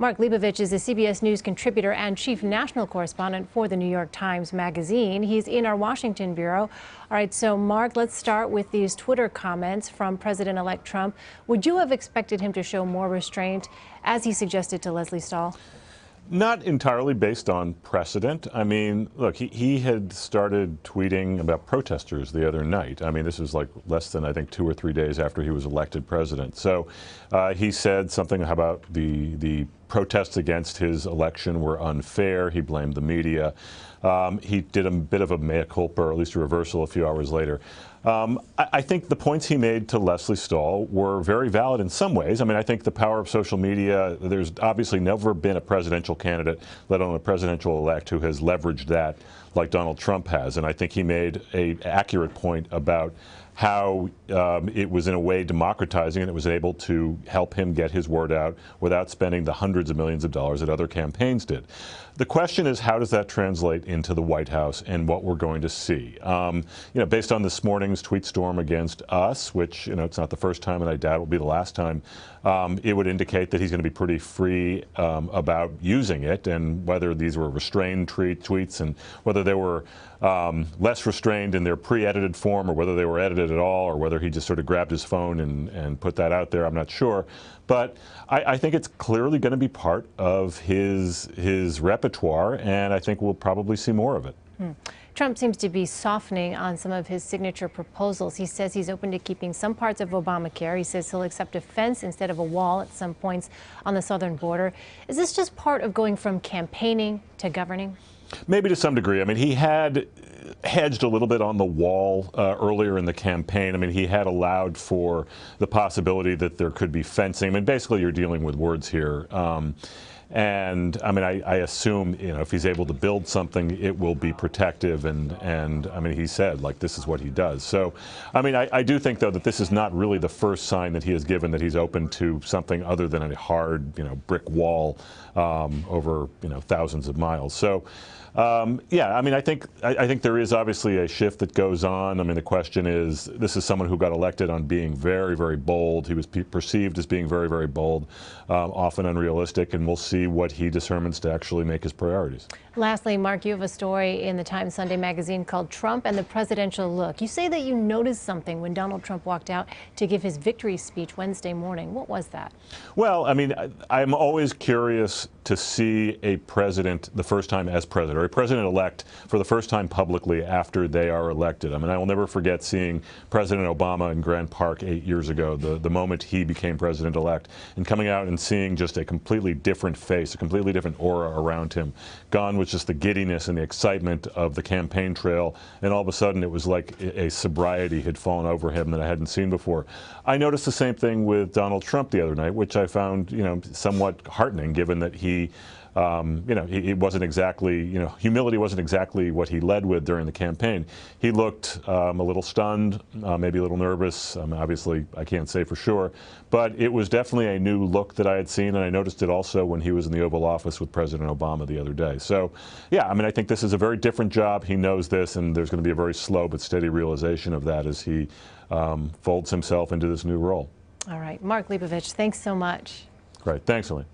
Mark Leibovich is a CBS News contributor and chief national correspondent for the New York Times Magazine. He's in our Washington bureau. All right, so Mark, let's start with these Twitter comments from President-elect Trump. Would you have expected him to show more restraint, as he suggested to Lesley Stahl? Not entirely based on precedent. I mean, look, he had started tweeting about protesters the other night. I mean, this was like less than, I think, 2 or 3 days after he was elected president. So he said something about the protests against his election were unfair. He blamed the media. He did a bit of a mea culpa, or at least a reversal a few hours later. I think the points he made to Lesley Stahl were very valid in some ways. I mean, I think the power of social media, there's obviously never been a presidential candidate, let alone a presidential elect, who has leveraged that like Donald Trump has. And I think he made an accurate point about how it was in a way democratizing, and it was able to help him get his word out without spending the hundreds of millions of dollars that other campaigns did. The question is, how does that translate into the White House and what we're going to see? Based on this morning's tweet storm against us, which, it's not the first time and I doubt it will be the last time, it would indicate that he's going to be pretty free about using it, and whether these were restrained tweets and whether they were less restrained in their pre-edited form, or whether they were edited at all, or whether he just sort of grabbed his phone and put that out there, I'm not sure. But I think it's clearly going to be part of his repertoire, and I think we'll probably see more of it. Trump seems to be softening on some of his signature proposals. He says he's open to keeping some parts of Obamacare. He says he'll accept a fence instead of a wall at some points on the southern border. Is this just part of going from campaigning to governing? Maybe to some degree. I mean, he had hedged a little bit on the wall earlier in the campaign. I mean, he had allowed for the possibility that there could be fencing. I mean, basically, you're dealing with words here. And I mean, I assume, if he's able to build something, it will be protective. And I mean, he said, like, this is what he does. So, I mean, I do think, though, that this is not really the first sign that he has given that he's open to something other than a hard, brick wall over, thousands of miles. So, yeah, I mean, I think there is obviously a shift that goes on. I mean, the question is, this is someone who got elected on being very, very bold. He was perceived as being very, very bold, often unrealistic, and we'll see what he determines to actually make his priorities. Lastly, Mark, you have a story in the Times Sunday magazine called Trump and the Presidential Look. You say that you noticed something when Donald Trump walked out to give his victory speech Wednesday morning. What was that? Well, I mean, I'm always curious to see a president the first time as president, or a president-elect for the first time publicly after they are elected. I mean, I will never forget seeing President Obama in Grant Park 8 years ago, the moment he became president-elect, and coming out and seeing just a completely different face, a completely different aura around him. Gone was just the giddiness and the excitement of the campaign trail, and all of a sudden it was like a sobriety had fallen over him that I hadn't seen before. I noticed the same thing with Donald Trump the other night, which I found, somewhat heartening, given that he it wasn't exactly, humility wasn't exactly what he led with during the campaign. He looked a little stunned, maybe a little nervous. Obviously, I can't say for sure, but it was definitely a new look that I had seen, and I noticed it also when he was in the Oval Office with President Obama the other day. So, yeah, I mean, I think this is a very different job. He knows this, and there's going to be a very slow but steady realization of that as he folds himself into this new role. All right. Mark Leibovich, thanks so much. Great. Thanks, Elaine.